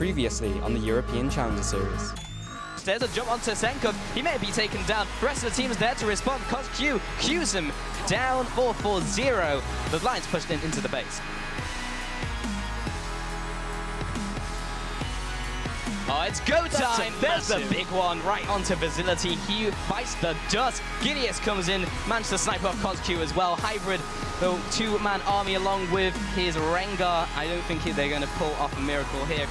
previously on the European Challenger Series. There's a jump onto Senkov. He may be taken down. The rest of the team's there to respond. Q cues him down 4-4-0. The line's pushed into the base. Oh, it's go time! There's the big one right onto Facility. He bites the dust. Gideus comes in, managed to snipe off Q as well. Hybrid, the two-man army along with his Rengar. I don't think they're going to pull off a miracle here.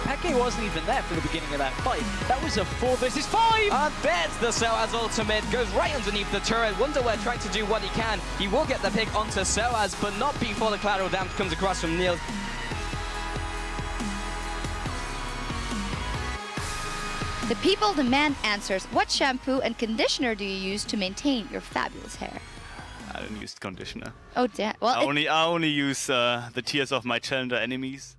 Peke wasn't even there for the beginning of that fight. That was a 4 versus 5! And there's the Soaz ultimate. Goes right underneath the turret. Wonderwear trying to do what he can. He will get the pick onto Soaz, but not before the collateral damage comes across from Niels. The people demand answers. What shampoo and conditioner do you use to maintain your fabulous hair? I don't use conditioner. Oh, damn. Well, I only use the tears of my challenger enemies.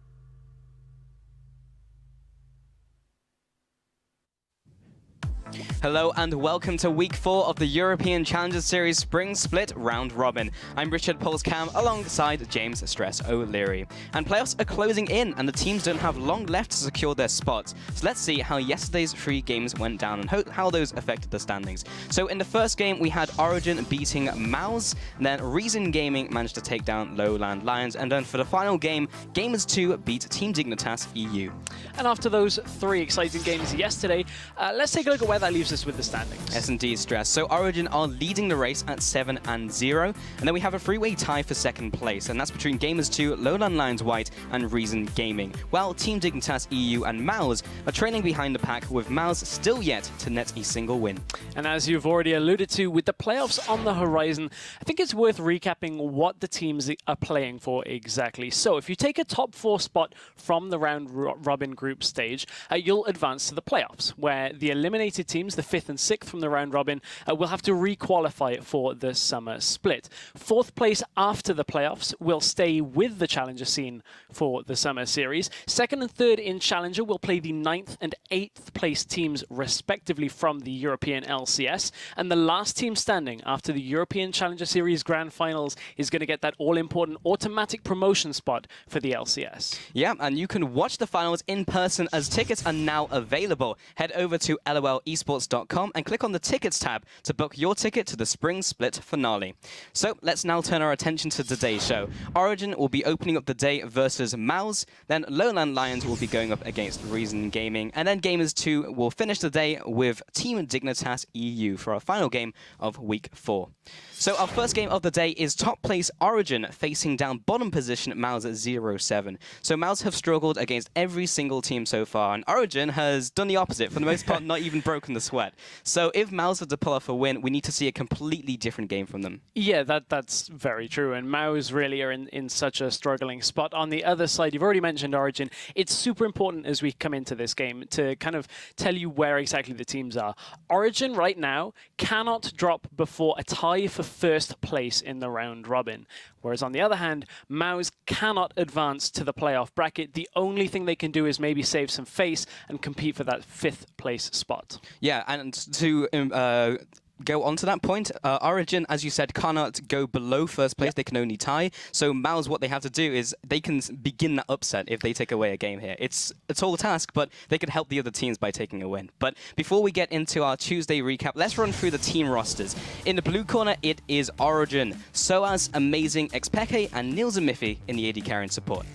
Hello and welcome to week 4 of the European Challenger Series Spring Split Round Robin. I'm Richard Polscam alongside James Stress O'Leary. And playoffs are closing in and the teams don't have long left to secure their spots. So let's see how yesterday's 3 games went down and how those affected the standings. So in the first game we had Origen beating Mouse, and then Reason Gaming managed to take down Lowland Lions, and then for the final game, Gamers2 beat Team Dignitas EU. And after those 3 exciting games yesterday, let's take a look at where that leaves us with the standings. Yes, indeed, Stress. So Origen are leading the race at 7-0, and then we have a 3-way tie for second place, and that's between Gamers2, Lowland Lions White, and Reason Gaming. While Team Dignitas EU and Mouse are trailing behind the pack, with Mouse still yet to net a single win. And as you've already alluded to, with the playoffs on the horizon, I think it's worth recapping what the teams are playing for exactly. So if you take a top 4 spot from the round robin group stage, you'll advance to the playoffs, where the eliminated teams, the 5th and 6th from the round robin, will have to re-qualify for the summer split. 4th place after the playoffs will stay with the challenger scene for the summer series. 2nd and 3rd in challenger will play the 9th and 8th place teams respectively from the European LCS, and the last team standing after the European Challenger Series Grand Finals is going to get that all-important automatic promotion spot for the LCS. Yeah, and you can watch the finals in person as tickets are now available. Head over to lolesports.com and click on the tickets tab to book your ticket to the Spring Split finale. So let's now turn our attention to today's show. Origen will be opening up the day versus Mouse, then Lowland Lions will be going up against Reason Gaming, and then Gamers2 will finish the day with Team Dignitas EU for our final game of week 4. So our first game of the day is top place Origen facing down bottom position Mouse at 0-7. So Mouse have struggled against every single team so far, and Origen has done the opposite, for the most part not even broken the sweat. So if Mouse are to pull off a win, we need to see a completely different game from them. Yeah, that's very true, and Mouse really are in such a struggling spot. On the other side, you've already mentioned Origen. It's super important as we come into this game to kind of tell you where exactly the teams are. Origen right now cannot drop before a tie for 1st place in the round robin. Whereas on the other hand, Mouse cannot advance to the playoff bracket. The only thing they can do is maybe save some face and compete for that 5th place spot. Yeah, and to go on to that point, Origen, as you said, cannot go below 1st place. Yep. They can only tie. So Mouse, what they have to do is they can begin that upset if they take away a game here. It's a tall task, but they could help the other teams by taking a win. But before we get into our Tuesday recap, let's run through the team rosters. In the blue corner, it is Origen, Soaz, Amazing, Xpeke, and Niels and Miffy in the AD carry and support.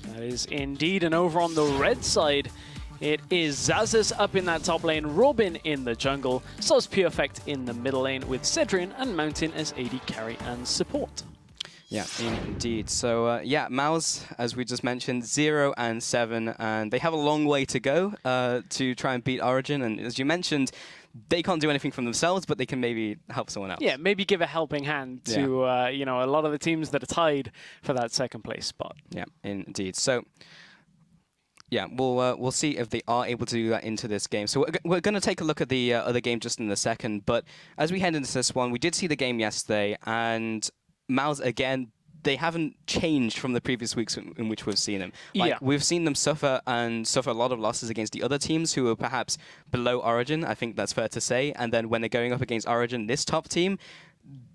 That is indeed. And over on the red side, it is Zazas up in that top lane, Robin in the jungle, Sos Perfect in the middle lane with Cedrian and Mountain as AD carry and support. Yeah, indeed. So, yeah, Mouse, as we just mentioned, 0-7, and they have a long way to go to try and beat Origen. And as you mentioned, they can't do anything from themselves, but they can maybe help someone else. Yeah, maybe give a helping hand to, you know, a lot of the teams that are tied for that 2nd place spot. Yeah, indeed. So, yeah, we'll see if they are able to do that into this game. So we're going to take a look at the other game just in a second. But as we head into this one, we did see the game yesterday, and Mouse, again, they haven't changed from the previous weeks in which we've seen them. Like, we've seen them suffer a lot of losses against the other teams who are perhaps below Origen. I think that's fair to say. And then when they're going up against Origen, this top team,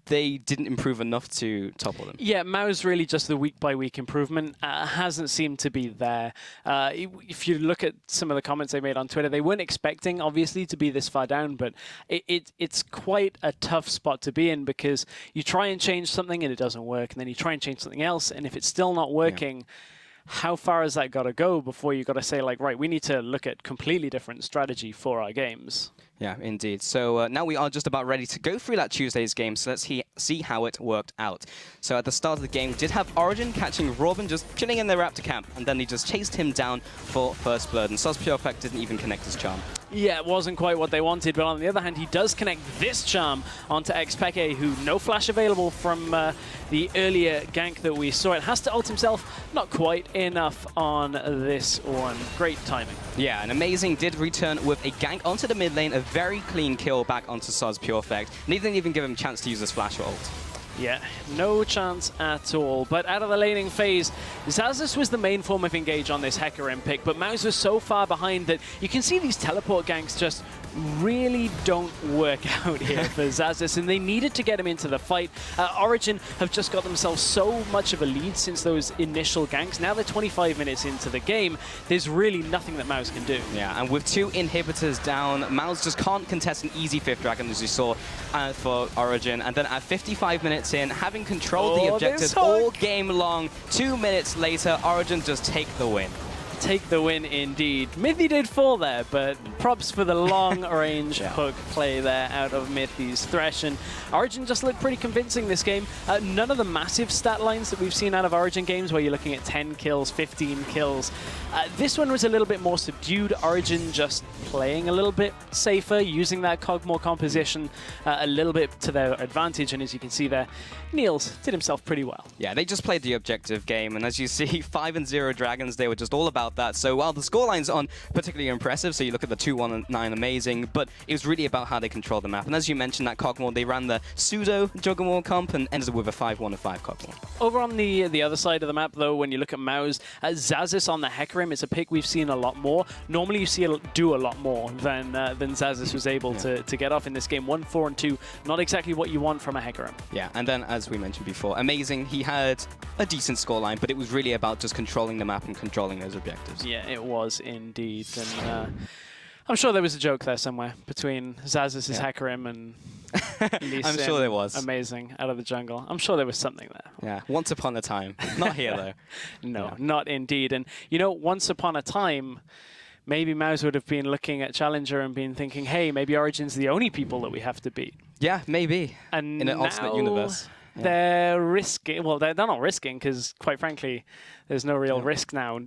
they didn't improve enough to topple them. Yeah, Mao's really just the week-by-week improvement. Hasn't seemed to be there. If you look at some of the comments they made on Twitter, they weren't expecting, obviously, to be this far down, but it's quite a tough spot to be in because you try and change something and it doesn't work, and then you try and change something else, and if it's still not working, how far has that got to go before you got to say, like, right, we need to look at completely different strategy for our games? Yeah, indeed. So now we are just about ready to go through that Tuesday's game, so let's see how it worked out. So at the start of the game, we did have Origen catching Robin just chilling in the Raptor camp, and then he just chased him down for first blood, and Sozpurefect didn't even connect his charm. Yeah, it wasn't quite what they wanted, but on the other hand, he does connect this charm onto Xpeke, who no flash available from the earlier gank that we saw. It has to ult himself, not quite enough on this one. Great timing. Yeah, and Amazing did return with a gank onto the mid lane, a very clean kill back onto Sozpurefect, and he didn't even give him a chance to use his flash or ult. Yeah, no chance at all. But out of the laning phase, Xaxus was the main form of engage on this Hecarim pick, but Mouse was so far behind that you can see these teleport ganks just really don't work out here for Xaxus, and they needed to get him into the fight. Origen have just got themselves so much of a lead since those initial ganks. Now they're 25 minutes into the game. There's really nothing that Mouse can do. Yeah, and with 2 inhibitors down, Mouse just can't contest an easy 5th dragon, as you saw for Origen. And then at 55 minutes in, having controlled the objectives all game long, 2 minutes later, Origen just take the win. Take the win indeed. Mithy did fall there, but props for the long-range hook play there out of Mithy's Thresh. And Origen just looked pretty convincing this game. None of the massive stat lines that we've seen out of Origen games where you're looking at 10 kills, 15 kills. This one was a little bit more subdued. Origen just playing a little bit safer, using that Cogmore composition a little bit to their advantage. And as you can see there, Niels did himself pretty well. Yeah, they just played the objective game. And as you see, 5-0 Dragons, they were just all about that. So while the scorelines aren't particularly impressive, so you look at the 2-1-9 Amazing, but it was really about how they controlled the map. And as you mentioned, that Cogmore, they ran the pseudo Juggernaut comp and ended with a 5-1-5 Cogmore. Over on the other side of the map, though, when you look at Mouse, Xaxus on the Hecarim, it's a pick we've seen a lot more. Normally you see do a lot more than Xaxus was able to get off in this game. 1-4-2, not exactly what you want from a Hecarim. Yeah, and then as we mentioned before, Amazing, he had a decent scoreline, but it was really about just controlling the map and controlling those objectives. Yeah, it was indeed. And I'm sure there was a joke there somewhere between Xaxus' Hecarim and Lee I'm Sin. sure there was. Amazing, out of the jungle. I'm sure there was something there. Yeah, once upon a time. Not here, though. No, not indeed. And, you know, once upon a time, maybe Mouse would have been looking at Challenger and been thinking, hey, maybe Origin's the only people that we have to beat. Yeah, maybe. And in an alternate universe. They're risking, well, they're not risking because, quite frankly, there's no real risk now.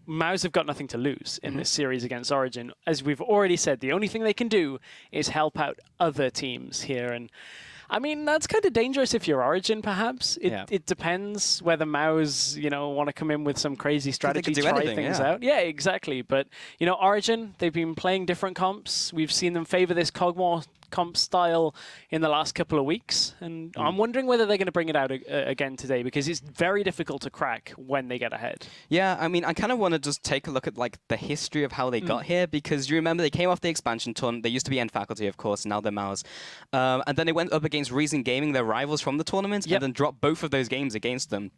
Mouse have got nothing to lose in this series against Origen. As we've already said, the only thing they can do is help out other teams here. And I mean, that's kind of dangerous if you're Origen, perhaps. It depends whether Mouse, you know, want to come in with some crazy strategy, try things out. Yeah, exactly. But, you know, Origen, they've been playing different comps. We've seen them favor this Cogmore comp style in the last couple of weeks, and I'm wondering whether they're going to bring it out again today, because it's very difficult to crack when they get ahead. Yeah, I mean, I kind of want to just take a look at like the history of how they got here, because you remember they came off the expansion tournament. They used to be End Faculty, of course, and now they're Mouse. And then they went up against Reason Gaming, their rivals from the tournament, and then dropped both of those games against them.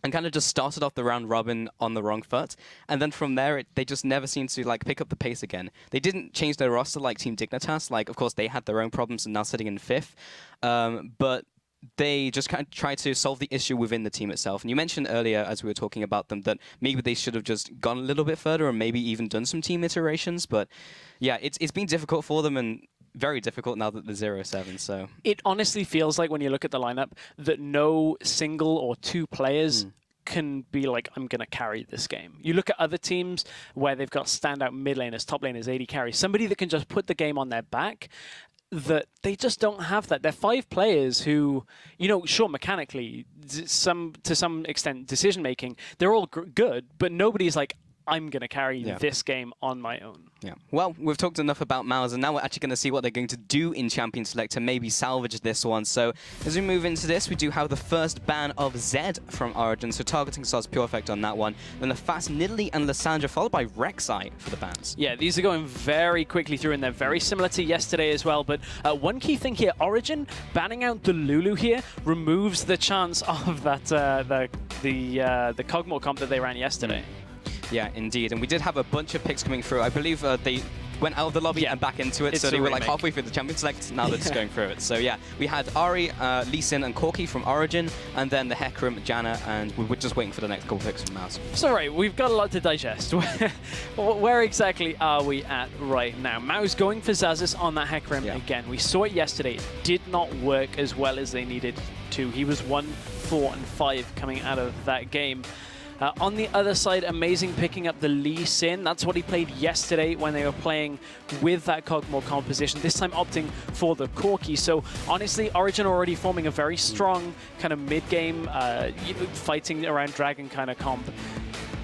And kind of just started off the round robin on the wrong foot. And then from there, they just never seemed to like pick up the pace again. They didn't change their roster like Team Dignitas. Like, of course, they had their own problems and now sitting in 5th. But they just kind of tried to solve the issue within the team itself. And you mentioned earlier, as we were talking about them, that maybe they should have just gone a little bit further or maybe even done some team iterations. But yeah, it's been difficult for them, and very difficult now that they're 0-7, so... It honestly feels like when you look at the lineup that no single or two players can be like, I'm going to carry this game. You look at other teams where they've got standout mid laners, top laners, AD carry, somebody that can just put the game on their back, that they just don't have that. They're 5 players who, you know, sure, mechanically, to some extent, decision-making, they're all good, but nobody's like, I'm going to carry this game on my own. Yeah. Well, we've talked enough about Mouse, and now we're actually going to see what they're going to do in Champion Select to maybe salvage this one. So as we move into this, we do have the first ban of Zed from Origen, so targeting starts pure effect on that one. Then the fast Nidalee and Lysandra, followed by Rek'Sai for the bans. Yeah, these are going very quickly through, and they're very similar to yesterday as well. But one key thing here, Origen banning out the Lulu here removes the chance of that the Kog'Maw comp that they ran yesterday. Yeah, indeed. And we did have a bunch of picks coming through. I believe they went out of the lobby and back into it, so they were like halfway through the Champion Select. Now they're just going through it. So yeah, we had Ari, Lee Sin, and Corki from Origen, and then the Hecarim, Janna, and we were just waiting for the next couple picks from Mouse. So right, we've got a lot to digest. Where exactly are we at right now? Mouse going for Xaxus on that Hecarim again. We saw it yesterday. It did not work as well as they needed to. He was 1, 4, and 5 coming out of that game. On the other side, Amazing picking up the Lee Sin. That's what he played yesterday when they were playing with that Kog'Maw composition, this time opting for the Corki. So honestly, Origen already forming a very strong kind of mid-game, fighting around Dragon kind of comp.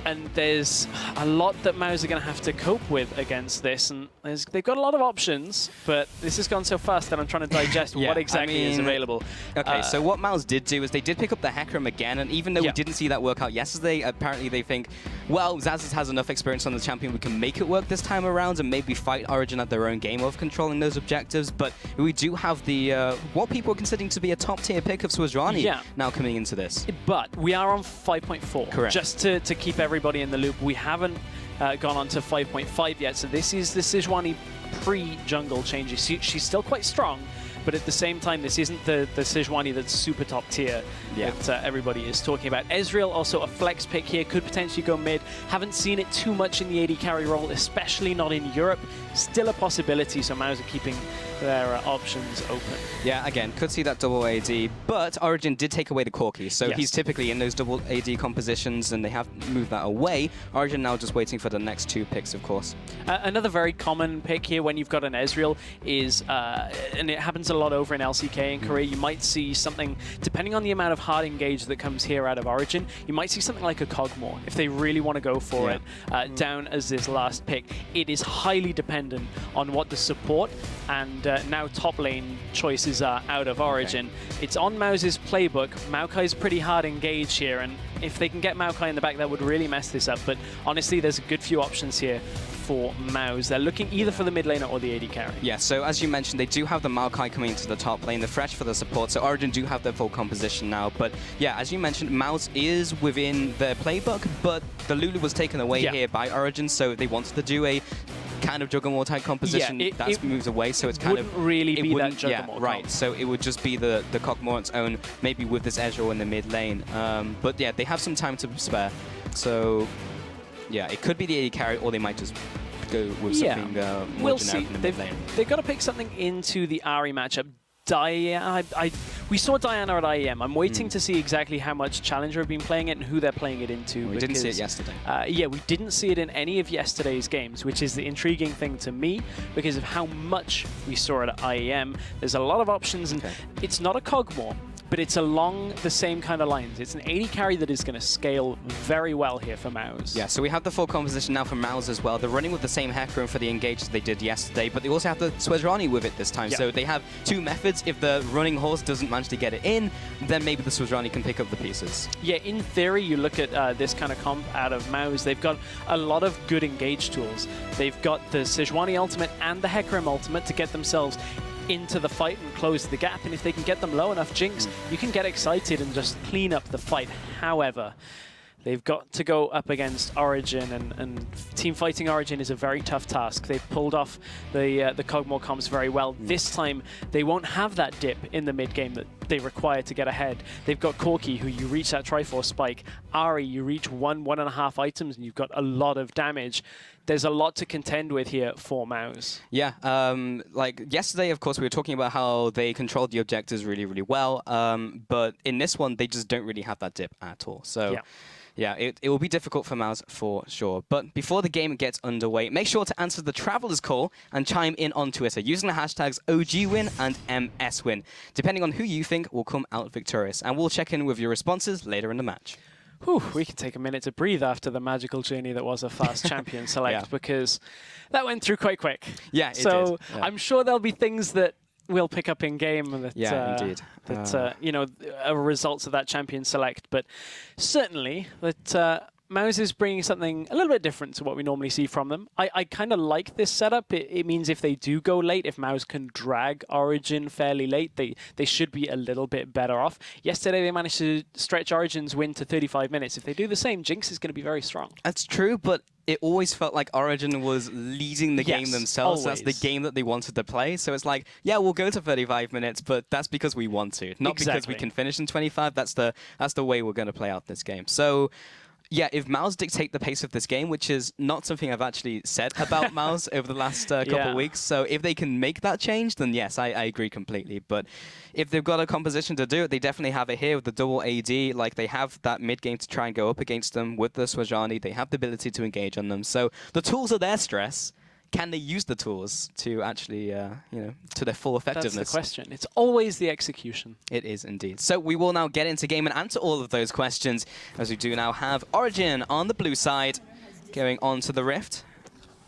And there's a lot that Mouse are going to have to cope with against this. And they've got a lot of options, but this has gone so fast that I'm trying to digest what exactly is available. Okay, so what Mouse did do is they did pick up the Hecarim again, and even though we didn't see that work out yesterday, apparently they think, well, Xaxus has enough experience on the champion, we can make it work this time around and maybe fight Origen at their own game of controlling those objectives. But we do have the what people are considering to be a top-tier pick of Sejuani now coming into this. But we are on 5.4. Correct. Just to keep everybody in the loop, we haven't gone on to 5.5 yet, so this is the Sejuani pre-jungle changes. She's still quite strong, but at the same time, this isn't the Sejuani that's super top tier that everybody is talking about. Ezreal, also a flex pick here, could potentially go mid. Haven't seen it too much in the AD carry role, especially not in Europe. Still a possibility, so Mouse are keeping their options open. Yeah, again, could see that double AD, but Origen did take away the Corki, so he's typically in those double AD compositions, and they have moved that away. Origen now just waiting for the next 2 picks, of course. Another very common pick here when you've got an Ezreal is, and it happens a lot over in LCK in Korea, you might see something, depending on the amount of hard engage that comes here out of Origen, you might see something like a Kog'Maw, if they really want to go for it, down as this last pick. It is highly dependent on what the support and now top lane choices are out of Origen. It's on Mouse's playbook. Maokai's pretty hard engaged here, and if they can get Maokai in the back, that would really mess this up. But honestly, there's a good few options here for Mouse. They're looking either for the mid laner or the AD carry. Yeah, so as you mentioned, they do have the Maokai coming into the top lane, the Thresh for the support, so Origen do have their full composition now. But yeah, as you mentioned, Mouse is within their playbook, but the Lulu was taken away here by Origen, so they wanted to do a kind of Juggernaut type composition. That's moved away, so it's kind of really be that Juggernaut. Right, so it would just be the Kog'Maw on its own, maybe with this Ezreal in the mid lane. But yeah, they have some time to spare, so yeah, it could be the AD carry, or they might just go with something more generic in the mid lane. They've got to pick something into the Ahri matchup. We saw Diana at IEM. I'm waiting to see exactly how much Challenger have been playing it and who they're playing it into. We didn't see it yesterday. Yeah, we didn't see it in any of yesterday's games, which is the intriguing thing to me because of how much we saw it at IEM. There's a lot of options, and it's not a Kog'Maw, but it's along the same kind of lines. It's an AD carry that is going to scale very well here for Mouse. Yeah, so we have the full composition now for Mouse as well. They're running with the same Hecarim for the engage that they did yesterday, but they also have the Sejuani with it this time. So they have 2 methods. If the running horse doesn't manage to get it in, then maybe the Sejuani can pick up the pieces. Yeah, in theory, you look at this kind of comp out of Mouse, they've got a lot of good engage tools. They've got the Sejuani ultimate and the Hecarim ultimate to get themselves into the fight and close the gap, and if they can get them low enough, Jinx, you can get excited and just clean up the fight. However, they've got to go up against Origen, and team fighting Origen is a very tough task. They've pulled off the Kog'Maw comps very well. This time, they won't have that dip in the mid game that they require to get ahead. They've got Corki, who you reach that Triforce spike. Ahri, you reach 1.5 items, and you've got a lot of damage. There's a lot to contend with here for Mouse. Yeah, like yesterday, of course, we were talking about how they controlled the objectives really, really well. But in this one, they just don't really have that dip at all. So yeah, it will be difficult for Mouse for sure. But before the game gets underway, make sure to answer the Traveler's Call and chime in on Twitter using the hashtags OGWin and MSWin, depending on who you think will come out victorious. And we'll check in with your responses later in the match. Whew, we can take a minute to breathe after the magical journey that was a fast champion select, because that went through quite quick. Yeah, it so did. Yeah. I'm sure there'll be things that we'll pick up in game that, indeed. that you know, are results of that champion select. But certainly that Mouse is bringing something a little bit different to what we normally see from them. I kind of like this setup. It means if they do go late, if Mouse can drag Origen fairly late, they should be a little bit better off. Yesterday, they managed to stretch Origen's win to 35 minutes. If they do the same, Jinx is going to be very strong. That's true, but it always felt like Origen was leading the game themselves. Always. That's the game that they wanted to play. So it's like, yeah, we'll go to 35 minutes, but that's because we want to, not because we can finish in 25. That's the way we're going to play out this game. So yeah, if Mouse dictate the pace of this game, which is not something I've actually said about Mouse over the last couple of weeks, so if they can make that change, then yes, I agree completely. But if they've got a composition to do it, they definitely have it here with the double AD. Like, they have that mid game to try and go up against them with the Swajani. They have the ability to engage on them. So the tools are their stress. Can they use the tools to actually, you know, to their full effectiveness? That's the question. It's always the execution. It is indeed. So we will now get into game and answer all of those questions, as we do now have Origen on the blue side going on to the Rift.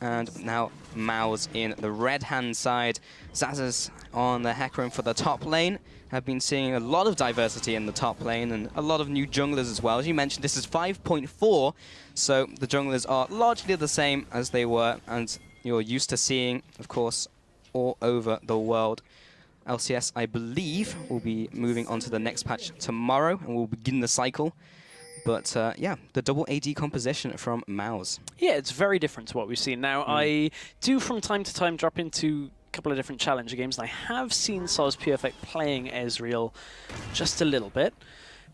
And now Mouse in the red-hand side. Zazas on the Hecarim for the top lane. Have been seeing a lot of diversity in the top lane and a lot of new junglers as well. As you mentioned, this is 5.4, so the junglers are largely the same as they were, and you're used to seeing, of course, all over the world. LCS, I believe, will be moving on to the next patch tomorrow, and we'll begin the cycle. But yeah, the double AD composition from Mouse. Yeah, it's very different to what we've seen. Now, I do from time to time drop into a couple of different challenger games, and I have seen Soz playing Ezreal just a little bit,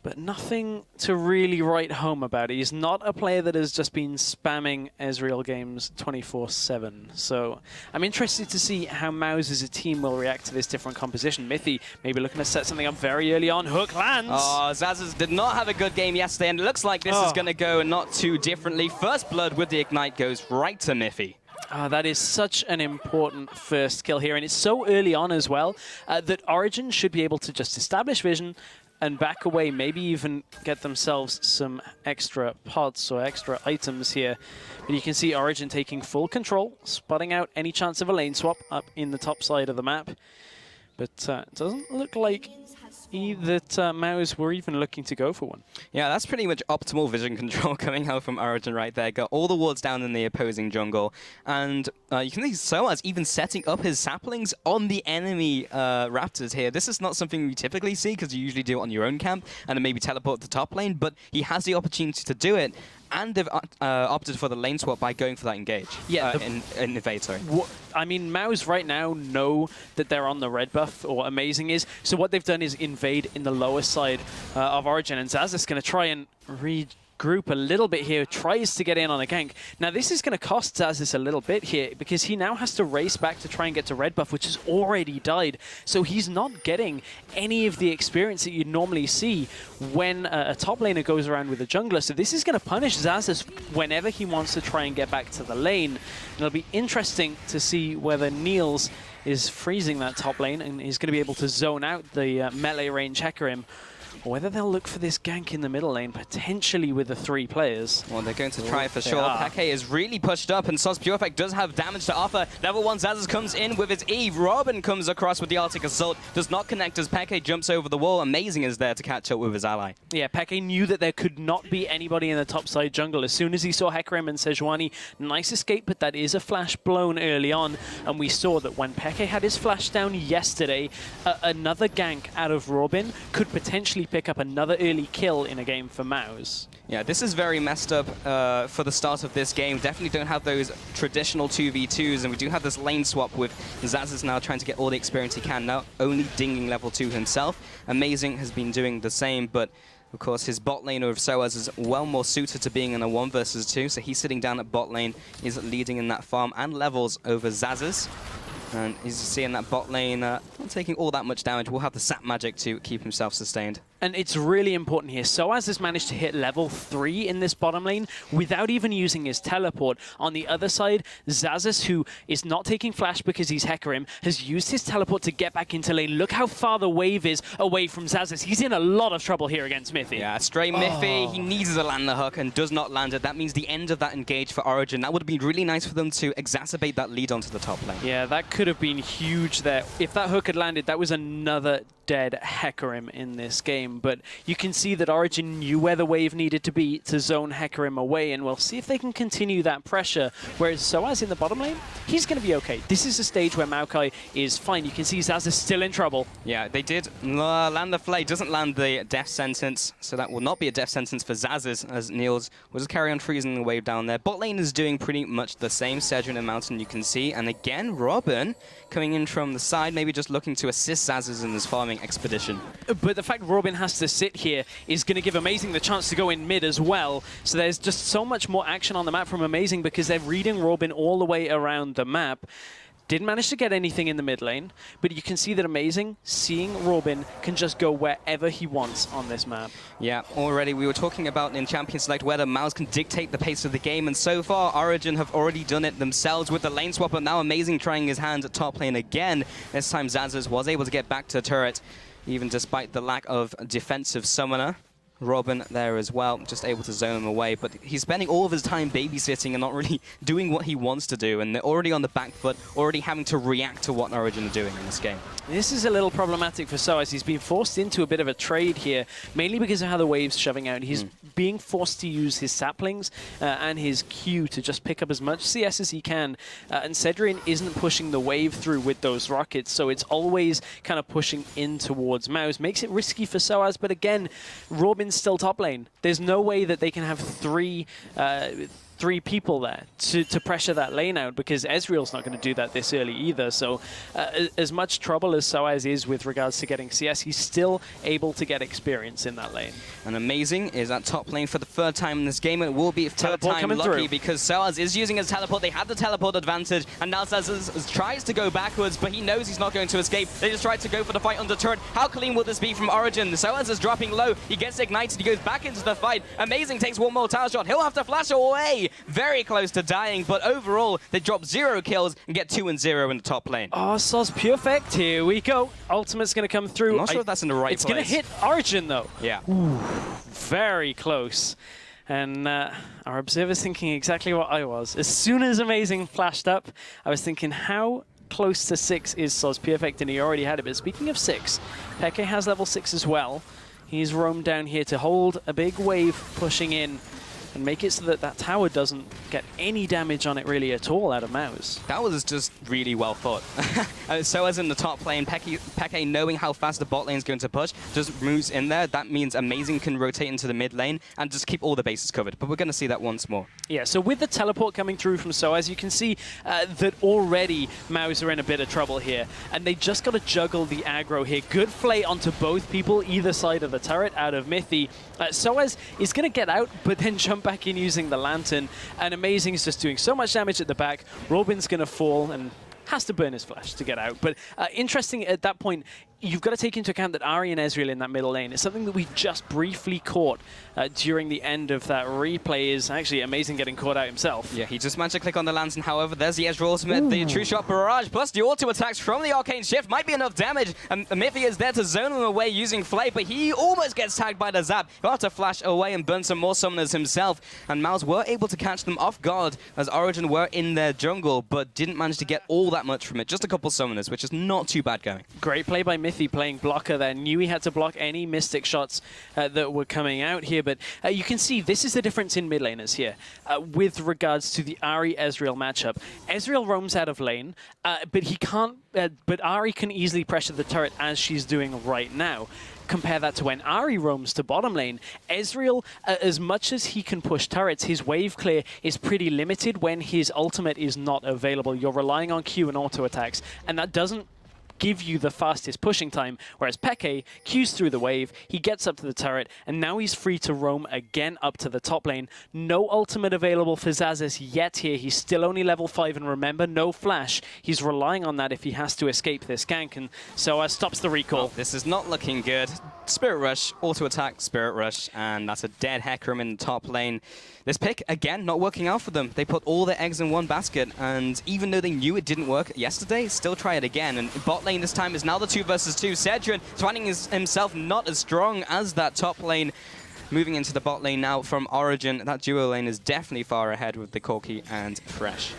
but nothing to really write home about. He's not a player that has just been spamming Ezreal games 24/7. So I'm interested to see how Mouse as a team will react to this different composition. Mithy maybe looking to set something up very early on. Hook lands. Oh, Zazas did not have a good game yesterday, and it looks like this is going to go not too differently. First blood with the Ignite goes right to Mithy. That is such an important first kill here, and it's so early on as well that Origen should be able to just establish vision and back away, maybe even get themselves some extra pots or extra items here. But you can see Origen taking full control, spotting out any chance of a lane swap up in the top side of the map. But it doesn't look like that Mouse were even looking to go for one. Yeah, that's pretty much optimal vision control coming out from Origen right there. Got all the wards down in the opposing jungle. And you can see Soaz even setting up his saplings on the enemy Raptors here. This is not something we typically see, because you usually do it on your own camp and then maybe teleport to top lane, but he has the opportunity to do it. And they've opted for the lane swap by going for that engage. Yeah, invade, sorry. I mean, Mouse right now know that they're on the red buff, or Amazing is. So what they've done is invade in the lower side of Origen, and Zaz is going to try and regroup a little bit here, tries to get in on a gank. Now, this is going to cost Zazis a little bit here, because he now has to race back to try and get to red buff, which has already died. So he's not getting any of the experience that you'd normally see when a top laner goes around with a jungler. So this is going to punish Zazis whenever he wants to try and get back to the lane. And it'll be interesting to see whether Niels is freezing that top lane and is going to be able to zone out the melee range Hecarim, or whether they'll look for this gank in the middle lane, potentially with the 3 players. Well, they're going to try it for sure. Peke is really pushed up, and Soz does have damage to offer. Level 1 Zazas comes in with his E. Robin comes across with the Arctic Assault. Does not connect as Peke jumps over the wall. Amazing is there to catch up with his ally. Yeah, Peke knew that there could not be anybody in the top side jungle. As soon as he saw Hecarim and Sejuani, nice escape, but that is a flash blown early on. And we saw that when Peke had his flash down yesterday, another gank out of Robin could potentially pick up another early kill in a game for Mouse. Yeah, this is very messed up for the start of this game. Definitely don't have those traditional 2v2s, and we do have this lane swap with Zazas now trying to get all the experience he can, now only dinging level 2 himself. Amazing has been doing the same, but of course his bot lane of Soaz is well more suited to being in a 1 versus 2, so he's sitting down at bot lane, is leading in that farm and levels over Zazas. And he's seeing that bot lane not taking all that much damage. Will have the sap magic to keep himself sustained. And it's really important here. Soaz has managed to hit level 3 in this bottom lane without even using his teleport. On the other side, Xaxus, who is not taking flash because he's Hecarim, has used his teleport to get back into lane. Look how far the wave is away from Xaxus. He's in a lot of trouble here against Mithy. Yeah, stray Mithy. He needs to land the hook and does not land it. That means the end of that engage for Origen. That would have been really nice for them to exacerbate that lead onto the top lane. Yeah, that could have been huge there. If that hook had landed, that was another dead Hecarim in this game. But you can see that Origen knew where the wave needed to be to zone Hecarim away, and we'll see if they can continue that pressure. Whereas Soaz in the bottom lane, he's going to be okay. This is a stage where Maokai is fine. You can see Xaxus is still in trouble. Yeah, they did land the flay. Doesn't land the death sentence, so that will not be a death sentence for Xaxus, as Niels will just carry on freezing the wave down there. Bot lane is doing pretty much the same. Cedric and Mountain, you can see. And again, Robin coming in from the side, maybe just looking to assist Xaxus in his farming expedition. But the fact Robin has to sit here is going to give Amazing the chance to go in mid as well. So there's just so much more action on the map from Amazing because they're reading Robin all the way around the map. Didn't manage to get anything in the mid lane, but you can see that Amazing, seeing Robin, can just go wherever he wants on this map. Yeah, already we were talking about in Champion Select where the Mouse can dictate the pace of the game, and so far Origen have already done it themselves with the lane swap, but now Amazing trying his hand at top lane again. This time Xaxus was able to get back to turret, even despite the lack of defensive summoner. Robin there as well, just able to zone him away, but he's spending all of his time babysitting and not really doing what he wants to do, and they're already on the back foot, already having to react to what Origen are doing in this game. This is a little problematic for Soaz. He's been forced into a bit of a trade here, mainly because of how the wave's shoving out. He's being forced to use his saplings and his Q to just pick up as much CS as he can, and Cedric isn't pushing the wave through with those rockets, so it's always kind of pushing in towards Mouse. Makes it risky for Soaz, but again, Robin's still top lane. There's no way that they can have three people there to pressure that lane out, because Ezreal's not going to do that this early either. So as much trouble as Soaz is with regards to getting CS, he's still able to get experience in that lane. And Amazing is at top lane for the third time in this game. It will be third time lucky through, because Soaz is using his teleport. They had the teleport advantage, and now Soaz tries to go backwards, but he knows he's not going to escape. They just tried to go for the fight under turret. How clean will this be from Origen? Soaz is dropping low. He gets ignited. He goes back into the fight. Amazing takes one more tower shot. He'll have to flash away. Very close to dying, but overall, they drop 0 kills and get 2 and 0 in the top lane. Oh, Soz Perfect, here we go. Ultimate's going to come through. I'm not sure if that's in the right place. It's going to hit Origen, though. Yeah. Ooh, very close. And our observer's thinking exactly what I was. As soon as Amazing flashed up, I was thinking, how close to 6 is Soz Perfect? And he already had it. But speaking of 6, Peke has level 6 as well. He's roamed down here to hold a big wave pushing in and make it so that that tower doesn't get any damage on it really at all out of Mouse. That was just really well thought. So as in the top lane, Peke knowing how fast the bot lane is going to push, just moves in there. That means Amazing can rotate into the mid lane and just keep all the bases covered. But we're going to see that once more. Yeah, so with the teleport coming through from Soaz, you can see that already Mouse are in a bit of trouble here. And they just got to juggle the aggro here. Good flay onto both people, either side of the turret out of Mithy. Soaz is going to get out, but then jump back in using the lantern. And Amazing is just doing so much damage at the back. Robin's going to fall and has to burn his flash to get out. But interesting at that point, you've got to take into account that Ahri and Ezreal in that middle lane is something that we just briefly caught during the end of that replay. Is actually Amazing getting caught out himself. Yeah, he just managed to click on the lantern. However, there's the Ezreal ultimate, the True Shot Barrage, plus the auto attacks from the Arcane Shift. Might be enough damage. And Mithy is there to zone him away using Flay, but he almost gets tagged by the Zap. He'll have to flash away and burn some more summoners himself. And Mouse were able to catch them off guard as Origen were in their jungle, but didn't manage to get all that much from it. Just a couple summoners, which is not too bad going. Great play by Mithy playing blocker there. Knew he had to block any Mystic shots that were coming out here, but you can see this is the difference in mid laners here with regards to the Ahri Ezreal matchup. Ezreal roams out of lane, but he can't. But Ahri can easily pressure the turret as she's doing right now. Compare that to when Ahri roams to bottom lane. Ezreal, as much as he can push turrets, his wave clear is pretty limited when his ultimate is not available. You're relying on Q and auto attacks, and that doesn't give you the fastest pushing time, whereas Peke Q's through the wave, he gets up to the turret, and now he's free to roam again up to the top lane. No ultimate available for Xaxus yet here. He's still only level 5, and remember, no flash. He's relying on that if he has to escape this gank, and so stops the recall. Oh, this is not looking good. Spirit Rush, auto attack, Spirit Rush, and that's a dead Hecarim in the top lane. This pick, again, not working out for them. They put all their eggs in one basket, and even though they knew it didn't work yesterday, still try it again. And bot lane this time is now the 2 versus 2. Cedric finding himself not as strong as that top lane. Moving into the bot lane now from Origen. That duo lane is definitely far ahead with the Corki and Fresh.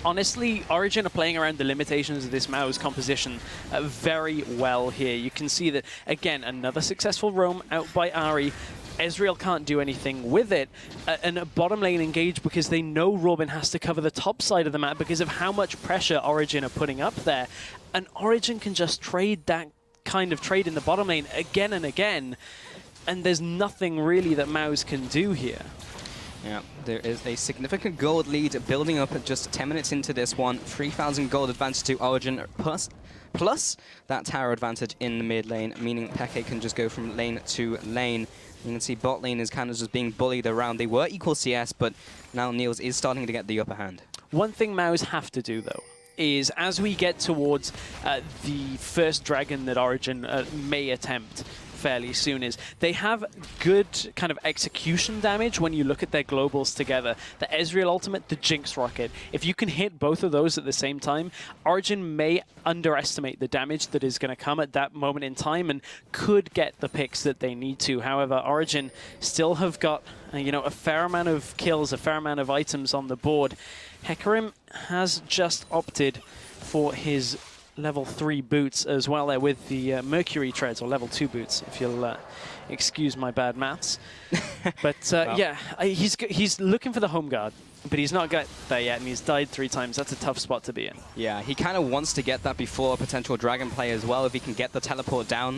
Honestly, Origen are playing around the limitations of this Mouse composition very well here. You can see that, again, another successful roam out by Ahri. Ezreal can't do anything with it, and a bottom lane engage because they know Robin has to cover the top side of the map because of how much pressure Origen are putting up there. And Origen can just trade that kind of trade in the bottom lane again and again, and there's nothing really that Mouse can do here. Yeah, there is a significant gold lead building up at just 10 minutes into this one. 3,000 gold advantage to Origen, plus that tower advantage in the mid lane, meaning Peke can just go from lane to lane. You can see bot lane is kind of just being bullied around. They were equal CS, but now Niels is starting to get the upper hand. One thing Mouse have to do, though, is as we get towards the first dragon that Origen may attempt fairly soon, is they have good kind of execution damage when you look at their globals together. The Ezreal ultimate, the Jinx rocket. If you can hit both of those at the same time, Origen may underestimate the damage that is going to come at that moment in time and could get the picks that they need to. However, Origen still have got you know, a fair amount of kills, a fair amount of items on the board. Hecarim has just opted for his level 3 boots as well there with the Mercury treads, or level 2 boots, if you'll excuse my bad maths. But Wow. yeah, he's looking for the home guard, but he's not got there yet, and he's died 3 times. That's a tough spot to be in. Yeah, he kind of wants to get that before a potential dragon play as well. If he can get the teleport down,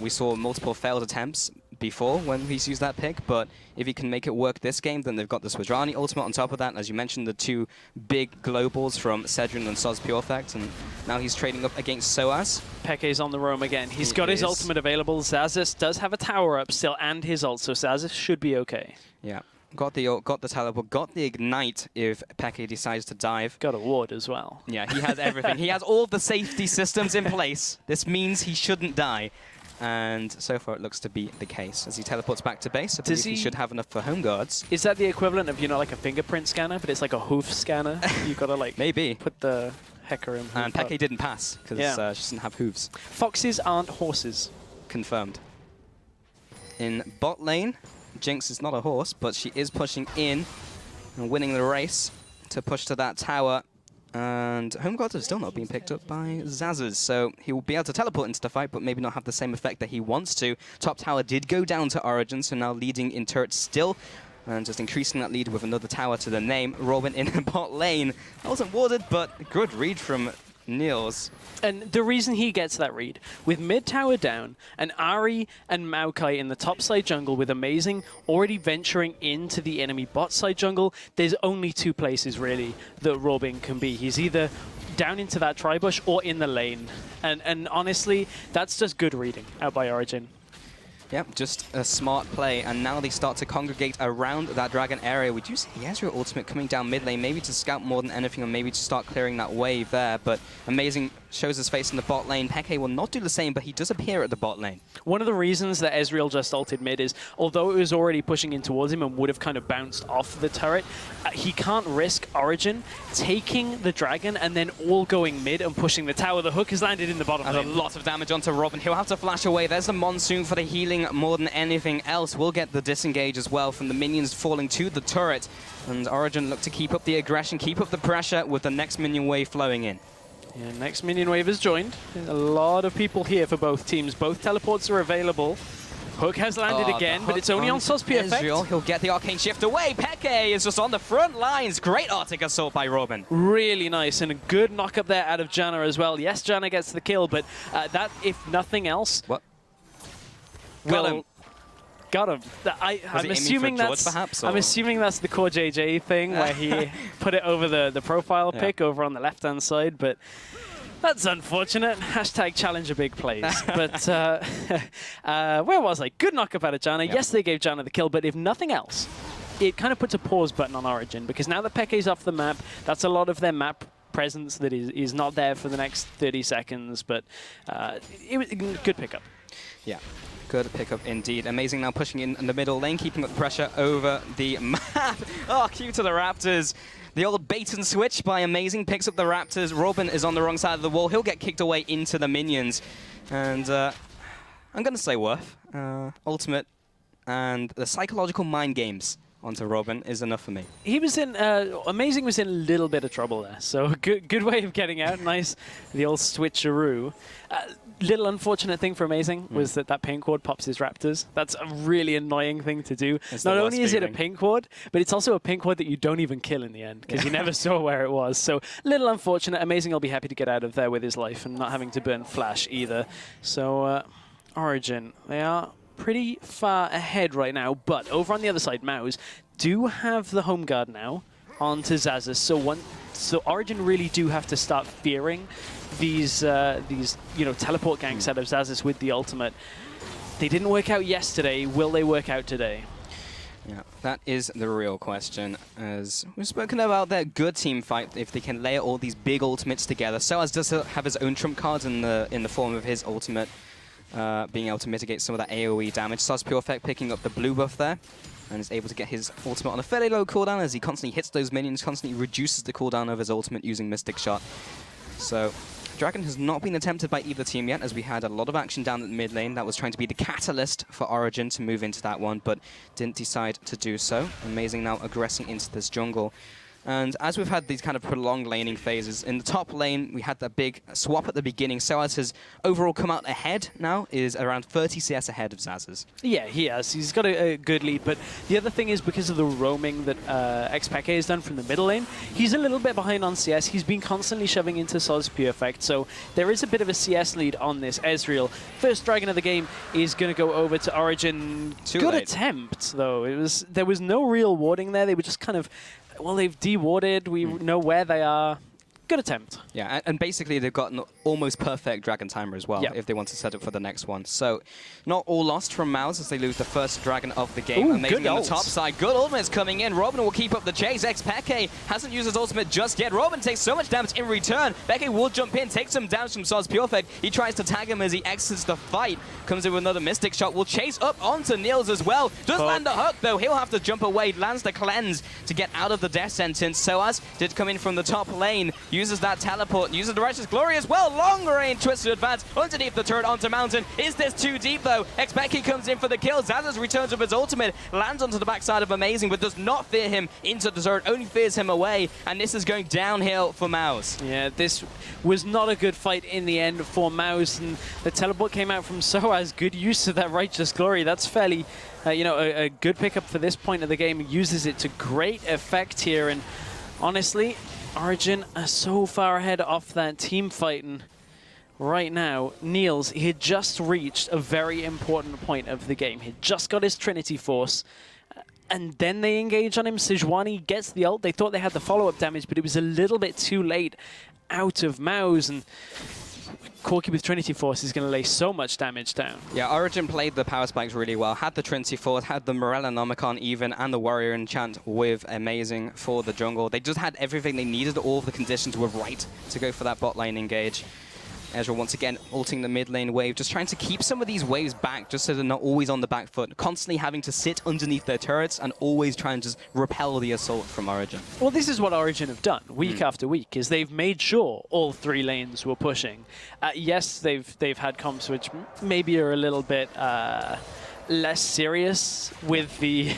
we saw multiple failed attempts before when he's used that pick, but if he can make it work this game, then they've got the Swadrani ultimate on top of that. As you mentioned, the 2 big globals from Cedric and Soz Pure Effect, and now he's trading up against Soaz. Peke's on the roam again. He's got his ultimate available. Xaxus does have a tower up still and his ult, so Xaxus should be okay. Yeah, got the ult, got the teleport, got the ignite if Peke decides to dive. Got a ward as well. Yeah, he has everything. He has all the safety systems in place. This means he shouldn't die. And so far it looks to be the case. As he teleports back to base, I believe he should have enough for home guards. Is that the equivalent of, you know, like a fingerprint scanner, but it's like a hoof scanner? You've got to, like, maybe put the Hecarim. And Peke didn't pass, because she doesn't have hooves. Foxes aren't horses. Confirmed. In bot lane, Jinx is not a horse, but she is pushing in and winning the race to push to that tower. And home guards have still not been picked up by Xaxus, so he will be able to teleport into the fight, but maybe not have the same effect that he wants to. Top tower did go down to Origen, so now leading in turrets still, and just increasing that lead with another tower to the name. Robin in the bot lane. That wasn't warded, but good read from Niels. And the reason he gets that read, with mid tower down, and Ahri and Maokai in the top side jungle with Amazing already venturing into the enemy bot side jungle, there's only 2 places really that Robin can be. He's either down into that tribush or in the lane. And honestly, that's just good reading out by Origen. Yep, just a smart play, and now they start to congregate around that dragon area. We do see the Ezreal ultimate coming down mid lane, maybe to scout more than anything, or maybe to start clearing that wave there, but Amazing shows his face in the bot lane. Peke will not do the same, but he does appear at the bot lane. One of the reasons that Ezreal just ulted mid is, although it was already pushing in towards him and would have kind of bounced off the turret, he can't risk Origen taking the dragon and then all going mid and pushing the tower. The hook has landed in the bottom And lane. a lot of damage onto Robin. He'll have to flash away. There's the Monsoon for the healing more than anything else. We'll get the disengage as well from the minions falling to the turret. And Origen look to keep up the aggression, keep up the pressure with the next minion wave flowing in. Yeah, next minion wave has joined. There's a lot of people here for both teams. Both teleports are available. Hook has landed again, but it's only on Soz Pure Effect. He'll get the Arcane Shift away. Peke is just on the front lines. Great Arctic Assault by Robin. Really nice, and a good knock up there out of Janna as well. Yes, Janna gets the kill, but that, if nothing else... What? Got him. Got him. I'm assuming that's perhaps, I'm assuming that's the core JJ thing where he put it over the profile pick over on the left-hand side, but that's unfortunate. Hashtag challenger big plays. But where was I? Good knock up out of Janna. Yes, they gave Janna the kill, but if nothing else, it kind of puts a pause button on Origen, because now that Peke's off the map, that's a lot of their map presence that is not there for the next 30 seconds, but it was a good pickup. Yeah. Good pickup indeed. Amazing now pushing in the middle lane, keeping up the pressure over the map. Oh, cue to the Raptors. The old bait and switch by Amazing picks up the Raptors. Robin is on the wrong side of the wall. He'll get kicked away into the minions. And I'm going to say worth. Ultimate and the psychological mind games onto Robin is enough for me. He was in, Amazing was in a little bit of trouble there, so good way of getting out. Nice, the old switcheroo. Little unfortunate thing for Amazing was that pink ward pops his Raptors. That's a really annoying thing to do. Not only is it a pink ward, but it's also a pink ward that you don't even kill in the end, because you never saw where it was. So little unfortunate. Amazing will be happy to get out of there with his life and not having to burn flash either. So Origen, they are pretty far ahead right now, but over on the other side, Mouse do have the home guard now onto Xaxus. So Origen really do have to start fearing these teleport ganks out of Xaxus with the ultimate. They didn't work out yesterday. Will they work out today? Yeah, that is the real question. As we've spoken about their good team fight, if they can layer all these big ultimates together. Soaz does have his own trump cards in the form of his ultimate. Being able to mitigate some of that AoE damage. Soaz Pure Effect picking up the blue buff there, and is able to get his ultimate on a fairly low cooldown as he constantly hits those minions, constantly reduces the cooldown of his ultimate using Mystic Shot. So Dragon has not been attempted by either team yet, as we had a lot of action down at the mid lane. That was trying to be the catalyst for Origen to move into that one, but didn't decide to do so. Amazing now aggressing into this jungle. And as we've had these kind of prolonged laning phases, in the top lane, we had that big swap at the beginning. Soaz has overall come out ahead now, is around 30 CS ahead of Xaxus. Yeah, he has. He's got a good lead, but the other thing is because of the roaming that Xpeke has done from the middle lane, he's a little bit behind on CS. He's been constantly shoving into Soaz Pure Effect, so there is a bit of a CS lead on this Ezreal. First Dragon of the game is going to go over to Origen. Good attempt, though. There was no real warding there. They were just kind of... Well, they've de-warded. We know where they are. Good attempt. Yeah, and basically they've got an almost perfect Dragon Timer as well, if they want to set up for the next one. So, not all lost from Mouse as they lose the first Dragon of the game. Ooh, Amazing good on the ult. top side. Good ultimate's coming in. Robin will keep up the chase. Xpeke hasn't used his ultimate just yet. Robin takes so much damage in return. Beke will jump in, take some damage from Soaz Pure Effect. He tries to tag him as he exits the fight. Comes in with another Mystic Shot. Will chase up onto Niels as well. Does land the hook, though. He'll have to jump away. Lands the cleanse to get out of the death sentence. Soaz did come in from the top lane. Uses that teleport. Uses the Righteous Glory as well. Long range Twisted Advance underneath the turret onto Mountain. Is this too deep, though? Xpeke comes in for the kill. Xaxus returns with his ultimate. Lands onto the backside of Amazing, but does not fear him into the turret. Only fears him away. And this is going downhill for Mouse. Yeah, this was not a good fight in the end for Mouse. And the teleport came out from Soaz. Good use of that Righteous Glory. That's fairly, a good pickup for this point of the game. He uses it to great effect here. And honestly, Origen are so far ahead off that team fighting right now. Niels, he had just reached a very important point of the game. He had just got his Trinity Force, and then they engage on him. Sejuani gets the ult. They thought they had the follow-up damage, but it was a little bit too late out of Mouse, and Corki with Trinity Force is going to lay so much damage down. Yeah, Origen played the power spikes really well. Had the Trinity Force, had the Morellonomicon even, and the Warrior Enchant with Amazing for the jungle. They just had everything they needed. All of the conditions were right to go for that bot lane engage. Ezreal once again ulting the mid lane wave, just trying to keep some of these waves back just so they're not always on the back foot, constantly having to sit underneath their turrets and always trying to just repel the assault from Origen. Well, this is what Origen have done week after week, is they've made sure all three lanes were pushing. Yes, they've had comps which maybe are a little bit less serious with the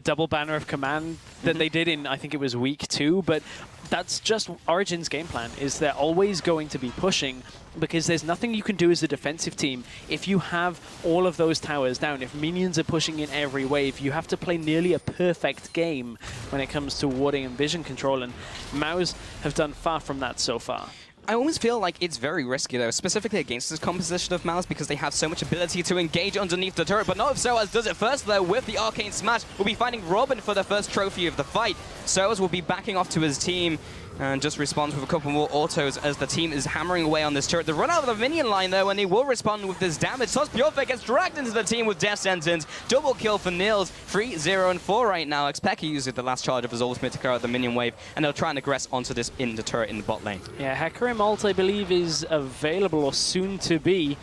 double banner of command that they did in, I think it was week 2, but that's just Origen's game plan, is they're always going to be pushing because there's nothing you can do as a defensive team if you have all of those towers down. If minions are pushing in every wave, you have to play nearly a perfect game when it comes to warding and vision control, and Mouse have done far from that so far. I almost feel like it's very risky, though, specifically against this composition of Mouse, because they have so much ability to engage underneath the turret. But not if Soaz does it first, though, with the Arcane Smash. We'll be finding Robin for the first trophy of the fight. Soaz will be backing off to his team and just responds with a couple more autos as the team is hammering away on this turret. They run out of the minion line, though, and they will respond with this damage. Soaz Pure Effect gets dragged into the team with Death Sentence. Double kill for Niels. 3, 0, and 4 right now. Xpeke uses the last charge of his ultimate to clear out the minion wave, and they'll try and aggress onto this in the turret in the bot lane. Yeah, Hecarim ult, I believe, is available or soon to be.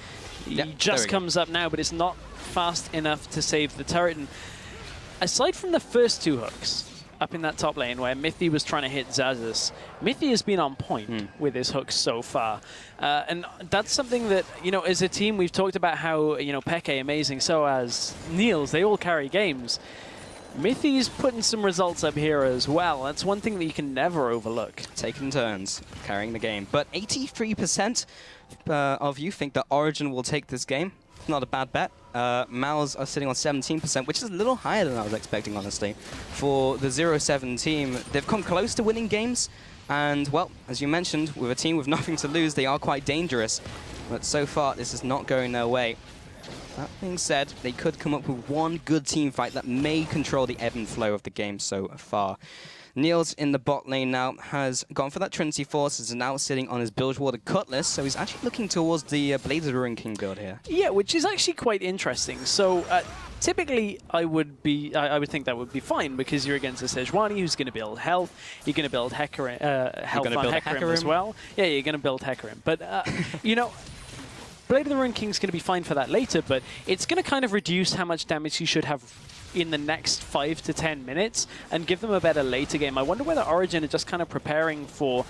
He Yeah, just comes up now, but it's not fast enough to save the turret. And aside from the first 2 hooks up in that top lane where Mithy was trying to hit Zazas, Mithy has been on point with his hooks so far. And that's something that, you know, as a team, we've talked about how, you know, Peke amazing, so as Niels, they all carry games. Mithy's putting some results up here as well. That's one thing that you can never overlook. Taking turns, carrying the game. But 83% of you think that Origen will take this game. Not a bad bet. Mouse are sitting on 17%, which is a little higher than I was expecting, honestly. For the 0-7 team, they've come close to winning games. And, well, as you mentioned, with a team with nothing to lose, they are quite dangerous. But so far, this is not going their way. That being said, they could come up with one good team fight that may control the ebb and flow of the game so far. Niels in the bot lane now has gone for that Trinity Force, is now sitting on his Bilgewater Cutlass, so he's actually looking towards the Blades of the Ruin King build here. Yeah, which is actually quite interesting. So typically I would think that would be fine because you're against a Sejuani who's going to build health, you're going to build health on Hecarim as well. Yeah, you're going to build Hecarim. But, you know, Blade of the Ruin King's going to be fine for that later, but it's going to kind of reduce how much damage you should have in the next 5 to 10 minutes and give them a better later game. I wonder whether Origen are just kind of preparing for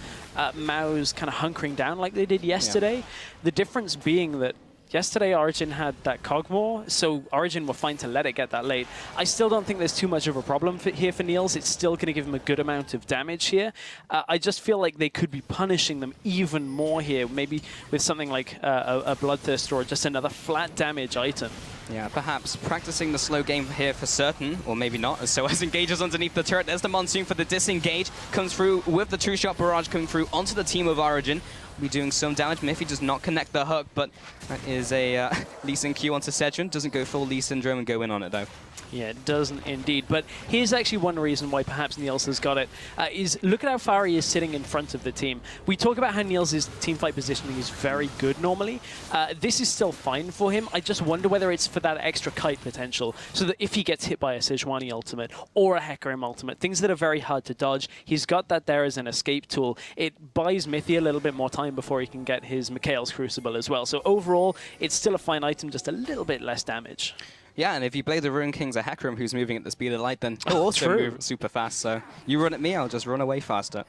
Mao's kind of hunkering down like they did yesterday. Yeah. The difference being that yesterday Origen had that Cogmore, so Origen were fine to let it get that late. I still don't think there's too much of a problem here for Niels. It's still going to give him a good amount of damage here. I just feel like they could be punishing them even more here, maybe with something like a Bloodthirst or just another flat damage item. Yeah, perhaps practicing the slow game here for certain, or maybe not, as so as engages underneath the turret. There's the Monsoon for the disengage, comes through with the two-shot barrage coming through onto the team of Origen. Be doing some damage. Miffy does not connect the hook, but that is a Lee Sin Q onto Sedron. Doesn't go full Lee Syndrome and go in on it, though. Yeah, it doesn't indeed. But here's actually one reason why perhaps Niels has got it, is look at how far he is sitting in front of the team. We talk about how Niels' teamfight positioning is very good normally. This is still fine for him. I just wonder whether it's for that extra kite potential, so that if he gets hit by a Sejuani ultimate or a Hecarim ultimate, things that are very hard to dodge, he's got that there as an escape tool. It buys Mithy a little bit more time before he can get his Mikhail's Crucible as well. So overall, it's still a fine item, just a little bit less damage. Yeah, and if you play the Ruin King's a Hecarim who's moving at the speed of light, then he'll also move super fast. So you run at me, I'll just run away faster.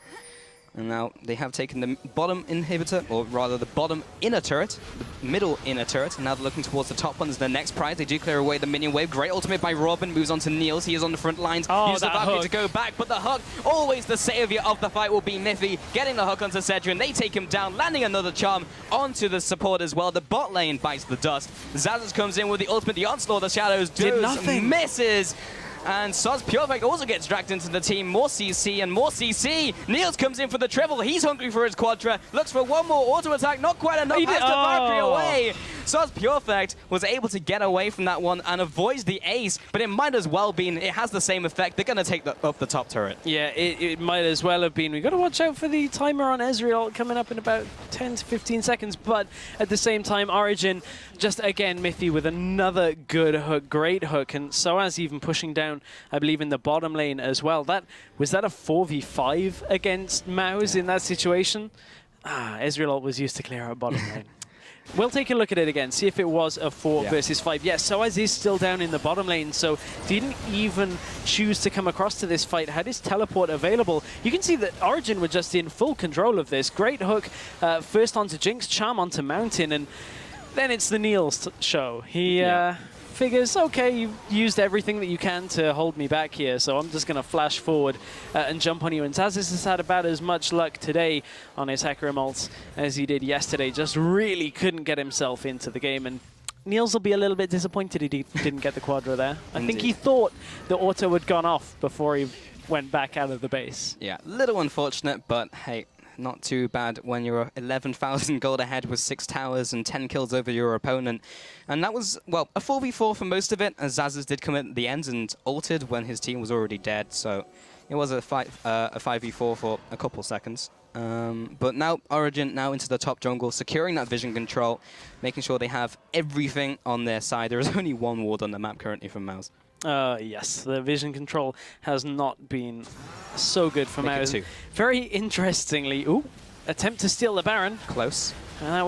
And now they have taken the bottom inhibitor, or rather the bottom inner turret, the middle inner turret, and now they're looking towards the top one as their next prize. They do clear away the minion wave. Great ultimate by Robin, moves on to Niels. He is on the front lines. Uses the Valkyrie to go back, but the hook, always the savior of the fight, will be Miffy, getting the hook onto Sedron. They take him down, landing another charm onto the support as well. The bot lane bites the dust. Zazas comes in with the ultimate, the onslaught, the shadows did nothing. Misses. And Soz Purefect also gets dragged into the team. More CC and more CC. Niels comes in for the triple. He's hungry for his Quadra. Looks for one more auto attack. Not quite enough. Has the Valkyrie away. Soz Purefect was able to get away from that one and avoids the ace. But it might as well been. It has the same effect. They're going to take up the top turret. Yeah, it might as well have been. We've got to watch out for the timer on Ezreal coming up in about 10 to 15 seconds. But at the same time, Origen just again Miffy with another good hook. Great hook. And Soaz even pushing down, I believe, in the bottom lane as well. Was that a 4v5 against Mouse in that situation? Ezreal was used to clear out bottom lane. We'll take a look at it again, see if it was a 4 versus 5. Yes, Soaz is still down in the bottom lane, so didn't even choose to come across to this fight. Had his teleport available. You can see that Origen were just in full control of this. Great hook, first onto Jinx, charm onto Mountain, and then it's the Niels show. He figures, okay, you've used everything that you can to hold me back here, so I'm just going to flash forward and jump on you. And Zazas has had about as much luck today on his Hecarim ults as he did yesterday. Just really couldn't get himself into the game, and Niels will be a little bit disappointed he didn't get the Quadra there. I think he thought the auto had gone off before he went back out of the base. Yeah, little unfortunate, but hey, not too bad when you're 11,000 gold ahead with 6 towers and 10 kills over your opponent. And that was, well, a 4v4 for most of it, as Zazas did come in at the end and ulted when his team was already dead. So it was a 5v4 for a couple seconds. But now Origen now into the top jungle, securing that vision control, making sure they have everything on their side. There is only one ward on the map currently from Mouse. Yes, the vision control has not been so good for Mouse. Very interestingly, attempt to steal the Baron. Close. And that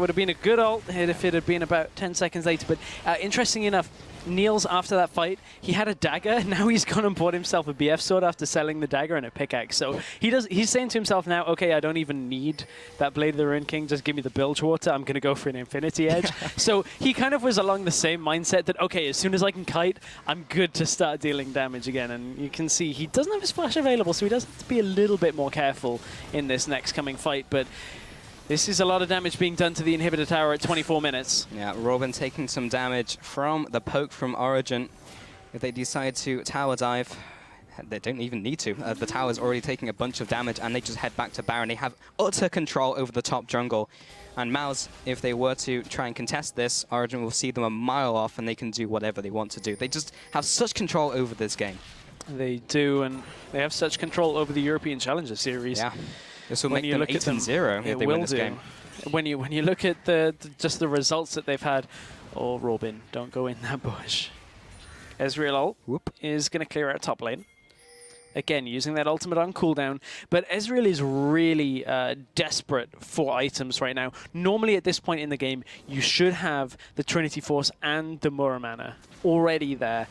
would have been a good ult hit if it had been about 10 seconds later. But interesting enough, Niels, after that fight, he had a dagger. Now he's gone and bought himself a BF sword after selling the dagger and a pickaxe. So he's saying to himself now, okay, I don't even need that Blade of the Ruined King. Just give me the bilge water. I'm going to go for an Infinity Edge. So he kind of was along the same mindset that, okay, as soon as I can kite, I'm good to start dealing damage again. And you can see he doesn't have his flash available, so he does have to be a little bit more careful in this next coming fight. But this is a lot of damage being done to the inhibitor tower at 24 minutes. Yeah, Robin taking some damage from the poke from Origen. If they decide to tower dive, they don't even need to. The tower's already taking a bunch of damage, and they just head back to Baron. They have utter control over the top jungle. And Mouse, if they were to try and contest this, Origen will see them a mile off, and they can do whatever they want to do. They just have such control over this game. They do, and they have such control over the European Challenger Series. Yeah. This will make them 8-0 if they win this game. When you look at just the results that they've had, oh, Robin, don't go in that bush. Ezreal is going to clear out top lane. Again, using that ultimate on cooldown. But Ezreal is really desperate for items right now. Normally at this point in the game, you should have the Trinity Force and the Muramana already there.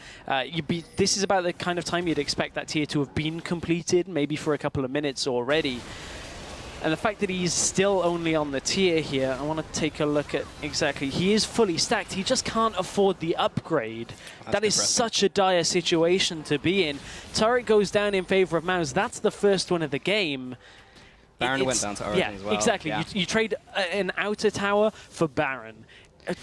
This is about the kind of time you'd expect that tier to have been completed, maybe for a couple of minutes already. And the fact that he's still only on the tier here, I want to take a look at exactly. He is fully stacked. He just can't afford the upgrade. That is such a dire situation to be in. Turret goes down in favor of Mouse. That's the first one of the game. Baron went down to Origen as well. Exactly. Yeah. You trade an outer tower for Baron.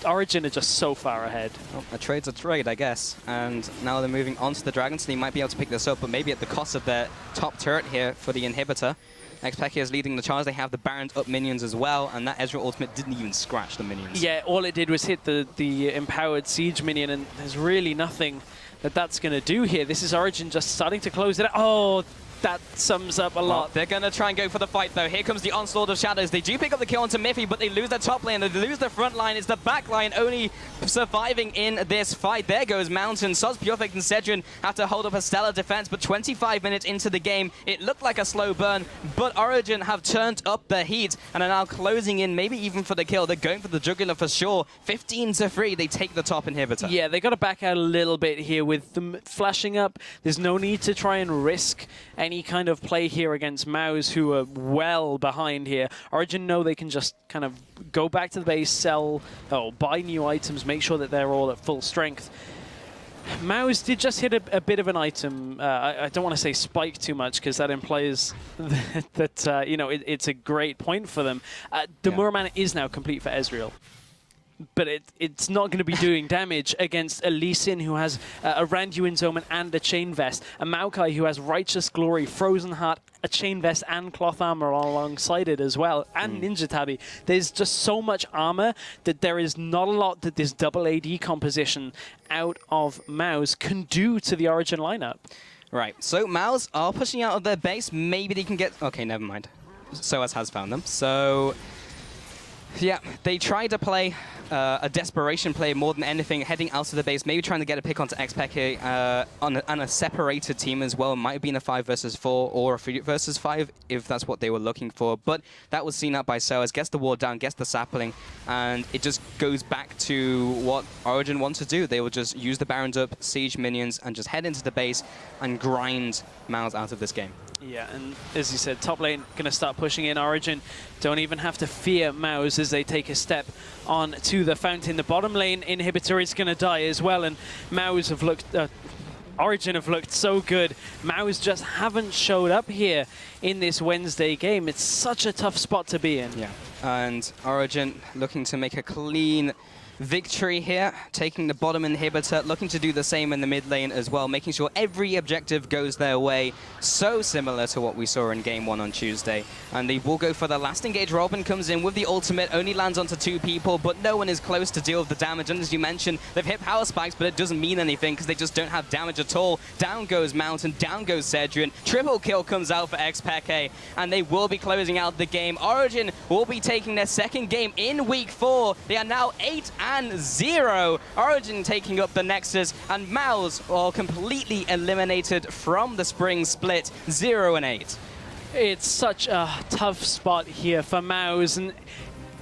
Origen are just so far ahead. Well, a trade's a trade, I guess. And now they're moving on to the Dragon, so they might be able to pick this up, but maybe at the cost of their top turret here for the inhibitor. Xpeke is leading the charge. They have the Baron's up minions as well, and that Ezreal ultimate didn't even scratch the minions. Yeah, all it did was hit the empowered siege minion, and there's really nothing that's going to do here. This is Origen just starting to close it out. Oh, that sums up a lot. They're going to try and go for the fight, though. Here comes the Onslaught of Shadows. They do pick up the kill onto Miffy, but they lose their top lane. They lose their front line. It's the back line only surviving in this fight. There goes Mountain. Soz, Purefect, and Sedrin have to hold up a stellar defense, but 25 minutes into the game, it looked like a slow burn, but Origen have turned up the heat and are now closing in, maybe even for the kill. They're going for the jugular for sure. 15-3, they take the top inhibitor. Yeah, they got to back out a little bit here with them flashing up. There's no need to try and risk any kind of play here against Mouse, who are well behind here. Origen know they can just kind of go back to the base, buy new items, make sure that they're all at full strength. Mouse did just hit a bit of an item. I don't want to say spike too much, because that implies that it's a great point for them. The Muramana is now complete for Ezreal, but it's not going to be doing damage against a Lee Sin who has a Randuin's Omen and a Chain Vest, a Maokai who has Righteous Glory, Frozen Heart, a Chain Vest and Cloth Armor alongside it as well, and Ninja Tabi. There's just so much armor that there is not a lot that this double AD composition out of Mouse can do to the Origen lineup. Right, so Mouse are pushing out of their base. Maybe they can get... Okay, never mind. Soaz has found them. So... yeah, they tried to play a desperation play more than anything, heading out of the base, maybe trying to get a pick onto Xpeke on a separated team as well. It might have been a 5 versus 4 or a 3 versus 5 if that's what they were looking for. But that was seen out by Soaz, gets the ward down, gets the sapling, and it just goes back to what Origen wants to do. They will just use the Barons up, siege minions, and just head into the base and grind Mouse out of this game. Yeah, and as you said, top lane going to start pushing in. Origen don't even have to fear Mouse as they take a step on to the fountain. The bottom lane inhibitor is going to die as well, and Mouse have looked... Origen have looked so good. Mouse just haven't showed up here in this Wednesday game. It's such a tough spot to be in. Yeah, and Origen looking to make a clean victory here, taking the bottom inhibitor, looking to do the same in the mid lane as well, making sure every objective goes their way. So similar to what we saw in Game 1 on Tuesday. And they will go for the last engage. Robin comes in with the ultimate, only lands onto 2 people, but no one is close to deal with the damage. And as you mentioned, they've hit power spikes, but it doesn't mean anything because they just don't have damage at all. Down goes Mountain, down goes Sedrin. Triple kill comes out for Xpeke, and they will be closing out the game. Origen will be taking their second game in Week 4. They are now 8-0. Origen taking up the Nexus, and Mouse are completely eliminated from the spring split, 0-8. It's such a tough spot here for Mouse, and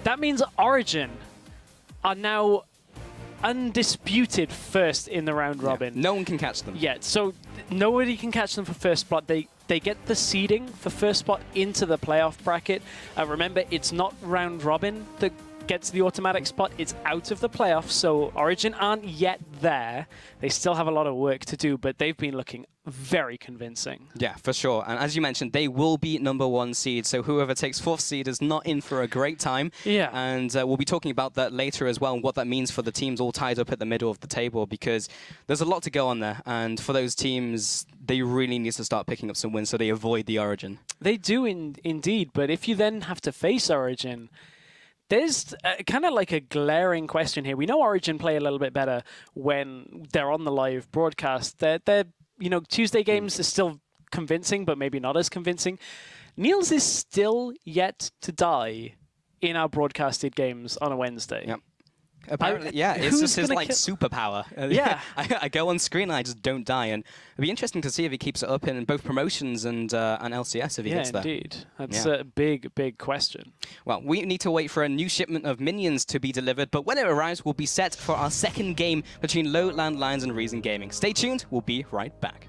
That means Origen are now undisputed first in the round robin. No one can catch them. Yeah, so nobody can catch them for first spot. They get the seeding for first spot into the playoff bracket. Remember, it's not round robin that gets the automatic spot. It's out of the playoffs, so Origen aren't yet there. They still have a lot of work to do, but they've been looking very convincing. Yeah, for sure. And as you mentioned, they will be #1 seed, so whoever takes 4th seed is not in for a great time. Yeah. And we'll be talking about that later as well, and what that means for the teams all tied up at the middle of the table, because there's a lot to go on there. And for those teams, they really need to start picking up some wins so they avoid the Origin. They do indeed, but if you then have to face Origen, there's kind of like a glaring question here. We know Origen play a little bit better when they're on the live broadcast. They're Tuesday games are still convincing, but maybe not as convincing. Niels is still yet to die in our broadcasted games on a Wednesday. Yep. Apparently, yeah, it's just his superpower. Yeah. I go on screen and I just don't die, and it'd be interesting to see if he keeps it up in both promotions and LCS if he gets there. Yeah, indeed. That's a big, big question. Well, we need to wait for a new shipment of minions to be delivered, but when it arrives, we'll be set for our second game between Lowland Lions and Reason Gaming. Stay tuned, we'll be right back.